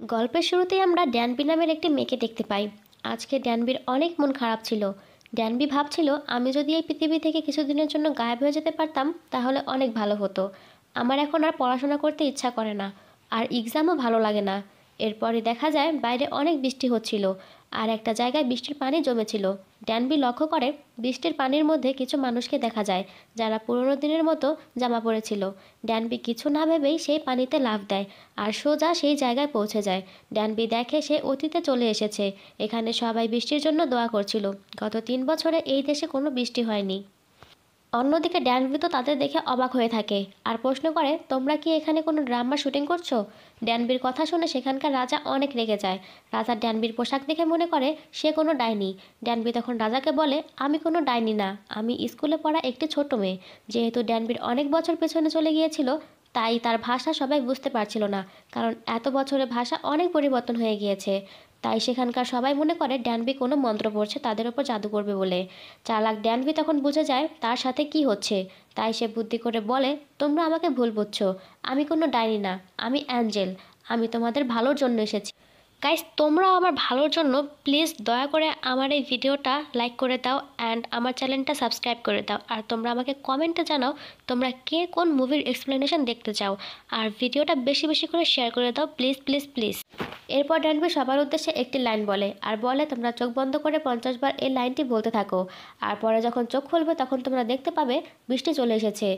গল্পের শুরুতেই আমরা ড্যানবি নামের একটি মেয়েকে দেখতে পাই। আজকে ড্যানবির অনেক মন খারাপ ছিল। ড্যানবি ভাবছিল, আমি যদি এই পৃথিবী থেকে কিছুদিনের জন্য গায়েব হয়ে যেতে পারতাম তাহলে অনেক ভালো হতো। আমার এখন আর পড়াশোনা করতে ইচ্ছা করে না, আর এক্সামও ভালো লাগে না। এরপরই দেখা যায় বাইরে অনেক বৃষ্টি হচ্ছিল, আর একটা জায়গায় বৃষ্টির পানি জমেছিল। ড্যানবি লক্ষ্য করে বৃষ্টির পানির মধ্যে কিছু মানুষকে দেখা যায়, যারা পুরনো দিনের মতো জামা পরেছিল। ড্যানবি কিছু না ভেবেই সেই পানিতে লাফ দেয় আর সোজা সেই জায়গায় পৌঁছে যায়। ড্যানবি দেখে সে অতীতে চলে এসেছে। এখানে সবাই বৃষ্টির জন্য দোয়া করছিল। গত 3 বছরে এই দেশে কোনো বৃষ্টি হয়নি। অন্যদিকে ড্যানভি তো তাদের দেখে অবাক হয়ে থাকে আর প্রশ্ন করে, তোমরা কি এখানে কোনো ড্রামা শুটিং করছো? ড্যানবির কথা শুনে সেখানকার রাজা অনেক রেগে যায়। রাজা ড্যানবির পোশাক দেখে মনে করে সে কোনো ডাইনি। ড্যানবি তখন রাজাকে বলে, আমি কোনো ডাইনি না, আমি স্কুলে পড়া একটি ছোট মেয়ে। যেহেতু ড্যানবির অনেক বছর পেছনে চলে গিয়েছিল, তাই তার ভাষা সবাই বুঝতে পারছিল না, কারণ এত বছরে ভাষা অনেক পরিবর্তন হয়ে গিয়েছে। তাই সেখানকার সবাই মনে করে ড্যানবি কোনো মন্ত্র পড়ছে তাদের ওপর জাদু করবে বলে। চালাক ড্যানবি তখন বুঝে যায় তার সাথে কি হচ্ছে। তাই সে বুদ্ধি করে বলে, তোমরা আমাকে ভুল বুঝছো, আমি কোনো ডাইনি না, আমি অ্যাঞ্জেল। আমি তোমাদের ভালোর জন্য এসেছি। গাইস, তোমরা আমার ভালোর জন্য প্লিজ দয়া করে আমার এই ভিডিওটা লাইক করে দাও অ্যান্ড আমার চ্যানেলটা সাবস্ক্রাইব করে দাও। আর তোমরা আমাকে কমেন্টে জানাও তোমরা কে কোন মুভির এক্সপ্লেনেশন দেখতে চাও। আর ভিডিওটা বেশি বেশি করে শেয়ার করে দাও প্লিজ প্লিজ প্লিজ। এরপর ড্যানবি সবার উদ্দেশ্যে একটি লাইন বলে আর বলে, তোমরা চোখ বন্ধ করে 50 বার এই লাইনটি বলতে থাকো। আর পরে যখন চোখ খুলবে তখন তোমরা দেখতে পাবে বৃষ্টি চলে এসেছে।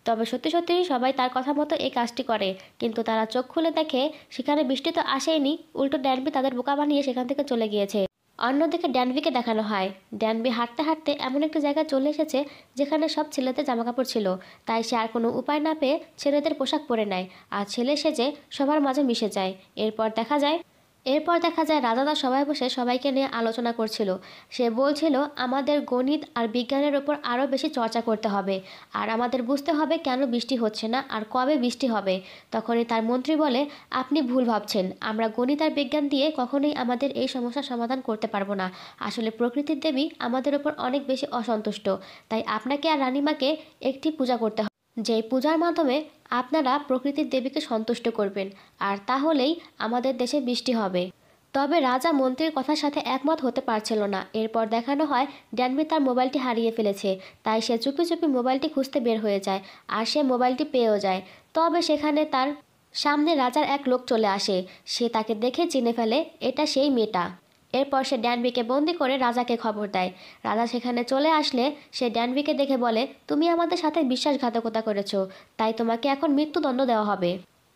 তবে সত্যি সত্যি সবাই তার কথা মতো এই কাজটি করে, কিন্তু তারা চোখ খুলে দেখে সেখানে বৃষ্টি তো আসেইনি, উল্টো ড্যানবি তাদের বোকা বানিয়ে সেখান থেকে চলে গিয়েছে। অন্যদিকে ড্যানবিকে দেখানো হয় ড্যানবি হাঁটতে হাঁটতে এমন একটা জায়গায় চলে এসেছে যেখানে সব ছেলেদের জামাকাপড় ছিল। তাই সে আর কোনো উপায় না পেয়ে ছেলেদের পোশাক পরে নেয় আর ছেলে সেজে সবার মাঝে মিশে যায়। এরপর দেখা যায় রাজা তার সবাই বসে সবাইকে নিয়ে আলোচনা করছিল। সে বলছিল, আমাদের গণিত আর বিজ্ঞানের ওপর আরও বেশি চর্চা করতে হবে, আর আমাদের বুঝতে হবে কেন বৃষ্টি হচ্ছে না আর কবে বৃষ্টি হবে। তখনই তার মন্ত্রী বলে, আপনি ভুল ভাবছেন, আমরা গণিত আর বিজ্ঞান দিয়ে কখনোই আমাদের এই সমস্যার সমাধান করতে পারবো না। আসলে প্রকৃতির দেবী আমাদের ওপর অনেক বেশি অসন্তুষ্ট, তাই আপনাকে আর রানীমাকে একটি পূজা করতে হবে, যেই পূজার মাধ্যমে আপনারা প্রকৃতির দেবীকে সন্তুষ্ট করবেন, আর তাহলেই আমাদের দেশে বৃষ্টি হবে। তবে রাজা মন্ত্রীর কথার সাথে একমত হতে পারছিল না। এরপর দেখানো হয় ড্যানবি তার মোবাইলটি হারিয়ে ফেলেছে, তাই সে চুপি চুপি মোবাইলটি খুঁজতে বের হয়ে যায় আর সে মোবাইলটি পেয়েও যায়। তবে সেখানে তার সামনে রাজার এক লোক চলে আসে। সে তাকে দেখে চিনে ফেলে এটা সেই মেয়েটা। এরপর সে ড্যানবিকে বন্দি করে রাজাকে খবর দেয়। রাজা সেখানে চলে আসলে সে ড্যানবিকে দেখে বলে, তুমি আমাদের সাথে বিশ্বাসঘাতকতা করেছো, তাই তোমাকে এখন মৃত্যুদণ্ড দেওয়া হবে।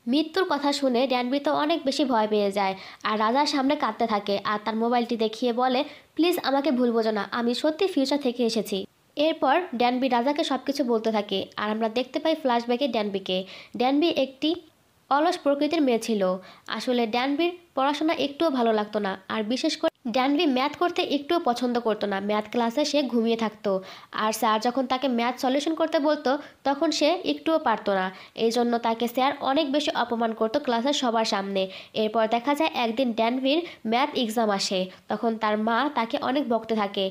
মৃত্যুর কথা শুনে ড্যানবি তো অনেক বেশি ভয় পেয়ে যায় আর রাজার সামনে কাঁদতে থাকে আর তার মোবাইলটি দেখিয়ে বলে, প্লিজ আমাকে ভুল বোঝো না, আমি সত্যি ফিউচার থেকে এসেছি। এরপর ড্যানবি রাজাকে সবকিছু বলতে থাকে আর আমরা দেখতে পাই ফ্ল্যাশব্যাকে ড্যানবিকে। ড্যানবি একটি অলস প্রকৃতির মেয়ে ছিল। আসলে ড্যানবির পড়াশোনা একটুও ভালো লাগতো না, আর বিশেষ করে ড্যানবি ম্যাথ করতে একটুও পছন্দ করতো না। ম্যাথ ক্লাসে সে ঘুমিয়ে থাকতো, আর স্যার যখন তাকে ম্যাথ সলিউশন করতে বলতো তখন সে একটুও পারতো না। এই জন্য তাকে স্যার অনেক বেশি অপমান করতো ক্লাসের সবার সামনে। এরপর দেখা যায় একদিন ড্যানবির ম্যাথ এক্সাম আসে, তখন তার মা তাকে অনেক বকতে থাকে।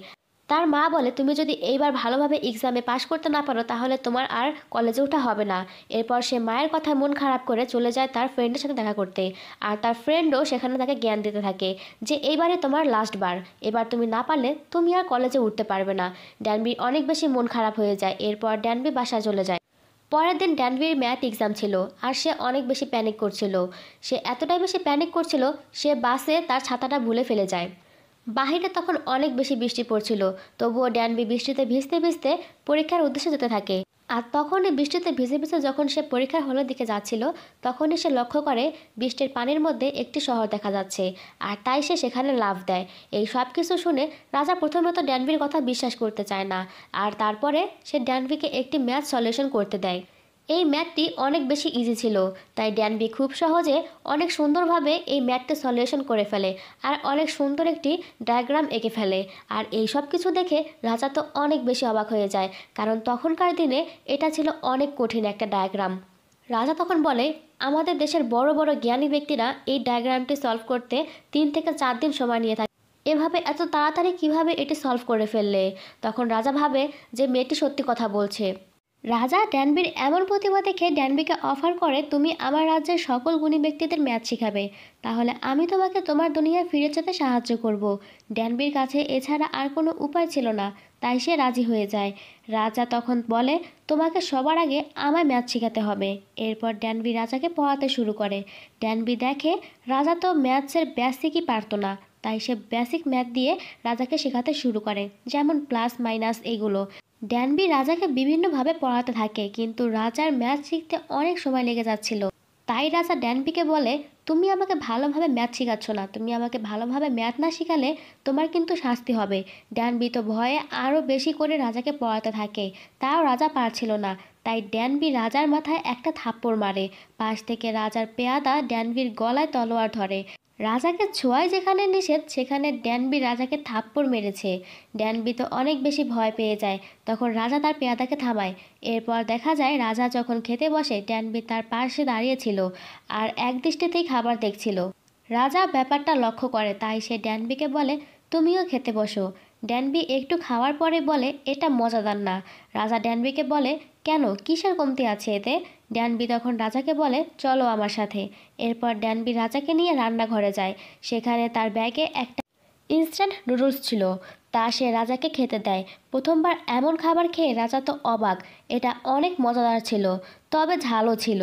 তার মা বলে, তুমি যদি এইবার ভালোভাবে এক্সামে পাশ করতে না পারো তাহলে তোমার আর কলেজে ওঠা হবে না। এরপর সে মায়ের কথায় মন খারাপ করে চলে যায় তার ফ্রেন্ডের সাথে দেখা করতে, আর তার ফ্রেন্ডও সেখানে তাকে জ্ঞান দিতে থাকে যে এইবারে তোমার লাস্ট বার, এবার তুমি না পারলে তুমি আর কলেজে উঠতে পারবে না। ড্যানবি অনেক বেশি মন খারাপ হয়ে যায়। এরপর ড্যানবি বাসায় চলে যায়। পরের দিন ড্যানবির ম্যাথ এক্সাম ছিল আর সে অনেক বেশি প্যানিক করছিল। সে এতটাই বেশি প্যানিক করছিল সে বাসে তার ছাতাটা ভুলে ফেলে যায়। বাহিরে তখন অনেক বেশি বৃষ্টি পড়ছিল, তবুও ড্যানবি বৃষ্টিতে ভিজতে ভিজতে পরীক্ষার উদ্দেশ্যে যেতে থাকে। আর তখনই বৃষ্টিতে ভিজে ভিজে যখন সে পরীক্ষার হলের দিকে যাচ্ছিল তখনই সে লক্ষ্য করে বৃষ্টির পানির মধ্যে একটি শহর দেখা যাচ্ছে, আর তাই সে সেখানে লাফ দেয়। এই সব কিছু শুনে রাজা প্রথমে তো ড্যানবির কথা বিশ্বাস করতে চায় না, আর তারপরে সে ড্যানবিকে একটি ম্যাথ সলিউশন করতে দেয়। এই ম্যাথটি অনেক বেশি ইজি ছিল, তাই ড্যানবি খুব সহজে অনেক সুন্দরভাবে এই ম্যাথটি সলিউশন করে ফেলে আর অনেক সুন্দর একটি ডায়াগ্রাম এঁকে ফেলে। আর এই সব কিছু দেখে রাজা তো অনেক বেশি অবাক হয়ে যায়, কারণ তখনকার দিনে এটা ছিল অনেক কঠিন একটা ডায়াগ্রাম। রাজা তখন বলে, আমাদের দেশের বড় বড় জ্ঞানী ব্যক্তিরা এই ডায়াগ্রামটি সলভ করতে 3 থেকে 4 দিন সময় নিয়ে থাকে, এভাবে এত তাড়াতাড়ি কিভাবে এটি সলভ করে ফেললে? তখন রাজা ভাবে যে মেয়েটি সত্যি কথা বলছে। রাজা ড্যানবির এমন প্রতিভা দেখে ড্যানবিকে অফার করে, তুমি আমার রাজ্যের সকল গুণী ব্যক্তিদের ম্যাথ শিখাবে, তাহলে আমি তোমাকে তোমার দুনিয়ায় ফিরে যেতে সাহায্য করব। ড্যানবির কাছে এছাড়া আর কোনো উপায় ছিল না, তাই সে রাজি হয়ে যায়। রাজা তখন বলে, তোমাকে সবার আগে আমায় ম্যাথ শেখাতে হবে। এরপর ড্যানবি রাজাকে পড়াতে শুরু করে। ড্যানবি দেখে রাজা তো ম্যাথসের বেসিকই পারতো না, তাই সে বেসিক ম্যাথ দিয়ে রাজাকে শেখাতে শুরু করে, যেমন প্লাস মাইনাস এগুলো। ড্যানবি রাজাকে বিভিন্নভাবে পড়াতে থাকে, কিন্তু রাজার ম্যাথ শিখতে অনেক সময় লেগে যাচ্ছিল। তাই রাজা ড্যানবিকে বলে, তুমি আমাকে ভালোভাবে ম্যাথ শেখাচ্ছ না, তুমি আমাকে ভালোভাবে ম্যাথ না শেখালে তোমার কিন্তু শাস্তি হবে। ড্যানবি তো ভয়ে আরও বেশি করে রাজাকে পড়াতে থাকে, তাও রাজা পারছিল না। তাই ড্যানবি রাজার মাথায় একটা থাপ্পড় মারে। পাশ থেকে রাজার পেয়াদা ড্যানবির গলায় তলোয়ার ধরে। রাজাকে ছোঁয়ায় যেখানে নিষেধ, সেখানে ড্যানবি রাজাকে থাপ্পড় মেরেছে। ড্যানবি তো অনেক বেশি ভয় পেয়ে যায়। তখন রাজা তার পেয়াদাকে থামায়। এরপর দেখা যায় রাজা যখন খেতে বসে, ড্যানবি তার পাশে দাঁড়িয়েছিল আর একদৃষ্টিতেই খাবার দেখছিল। রাজা ব্যাপারটা লক্ষ্য করে, তাই সে ড্যানবিকে বলে, তুমিও খেতে বসো। ড্যানবি একটু খাওয়ার পরে বলে, এটা মজাদার না। রাজা ড্যানবিকে বলে, কেন, কিসের কমতি আছে এতে? ড্যানবি তখন রাজাকে বলে, চলো আমার সাথে। এরপর ড্যানবি রাজাকে নিয়ে রান্নাঘরে যায়। সেখানে তার ব্যাগে একটা ইনস্ট্যান্ট নুডলস ছিল, তা সে রাজাকে খেতে দেয়। প্রথমবার এমন খাবার খেয়ে রাজা তো অবাক। এটা অনেক মজাদার ছিল, তবে ঝালও ছিল।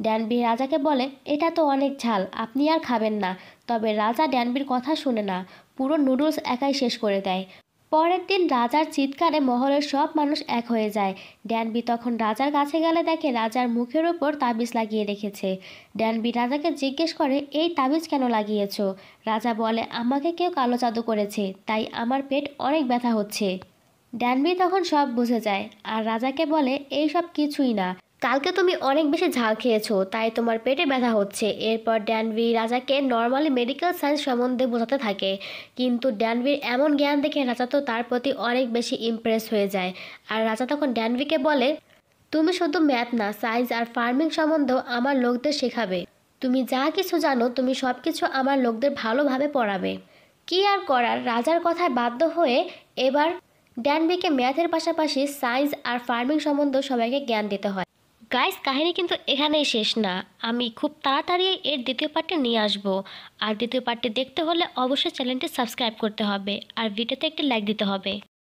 ড্যানবি রাজাকে বলে, এটা তো অনেক ঝাল, আপনি আর খাবেন না। তবে রাজা ড্যানবির কথা শুনে না, পুরো নুডলস একাই শেষ করে দেয়। পরের দিন রাজার চিৎকারে মহলের সব মানুষ এক হয়ে যায়। ড্যানবি তখন রাজার কাছে গেলে দেখে রাজার মুখের ওপর তাবিজ লাগিয়ে রেখেছে। ড্যানবি রাজাকে জিজ্ঞেস করে, এই তাবিজ কেন লাগিয়েছো? রাজা বলে, আমাকে কেউ কালো জাদু করেছে, তাই আমার পেট অনেক ব্যথা হচ্ছে। ড্যানবি তখন সব বুঝে যায় আর রাজাকে বলে, এই সব কিছুই না, কালকে তুমি অনেক বেশি ঝাল খেয়েছো, তাই তোমার পেটে ব্যথা হচ্ছে। এরপর ড্যানবি রাজাকে নর্মালি মেডিকেল সায়েন্স সম্বন্ধে বোঝাতে থাকে, কিন্তু ড্যানবির এমন জ্ঞান দেখে রাজা তো তার প্রতি অনেক বেশি ইমপ্রেস হয়ে যায়। আর রাজা তখন ড্যানবিকে বলে, তুমি শুধু ম্যাথ না, সায়েন্স আর ফার্মিং সম্বন্ধেও আমার লোকদের শেখাবে। তুমি যা কিছু জানো, তুমি সব কিছু আমার লোকদের ভালোভাবে পড়াবে। কি আর করার, রাজার কথায় বাধ্য হয়ে এবার ড্যানবিকে ম্যাথের পাশাপাশি সায়েন্স আর ফার্মিং সম্বন্ধেও সবাইকে জ্ঞান দিতে হয়। গাইস, কাহিনী কিন্তু এখানেই শেষ না, আমি খুব তাড়াতাড়ি এর দ্বিতীয় পার্টটি নিয়ে আসব। আর দ্বিতীয় পার্টটি দেখতে হলে অবশ্যই চ্যানেলটি সাবস্ক্রাইব করতে হবে আর ভিডিওতে একটি লাইক দিতে হবে।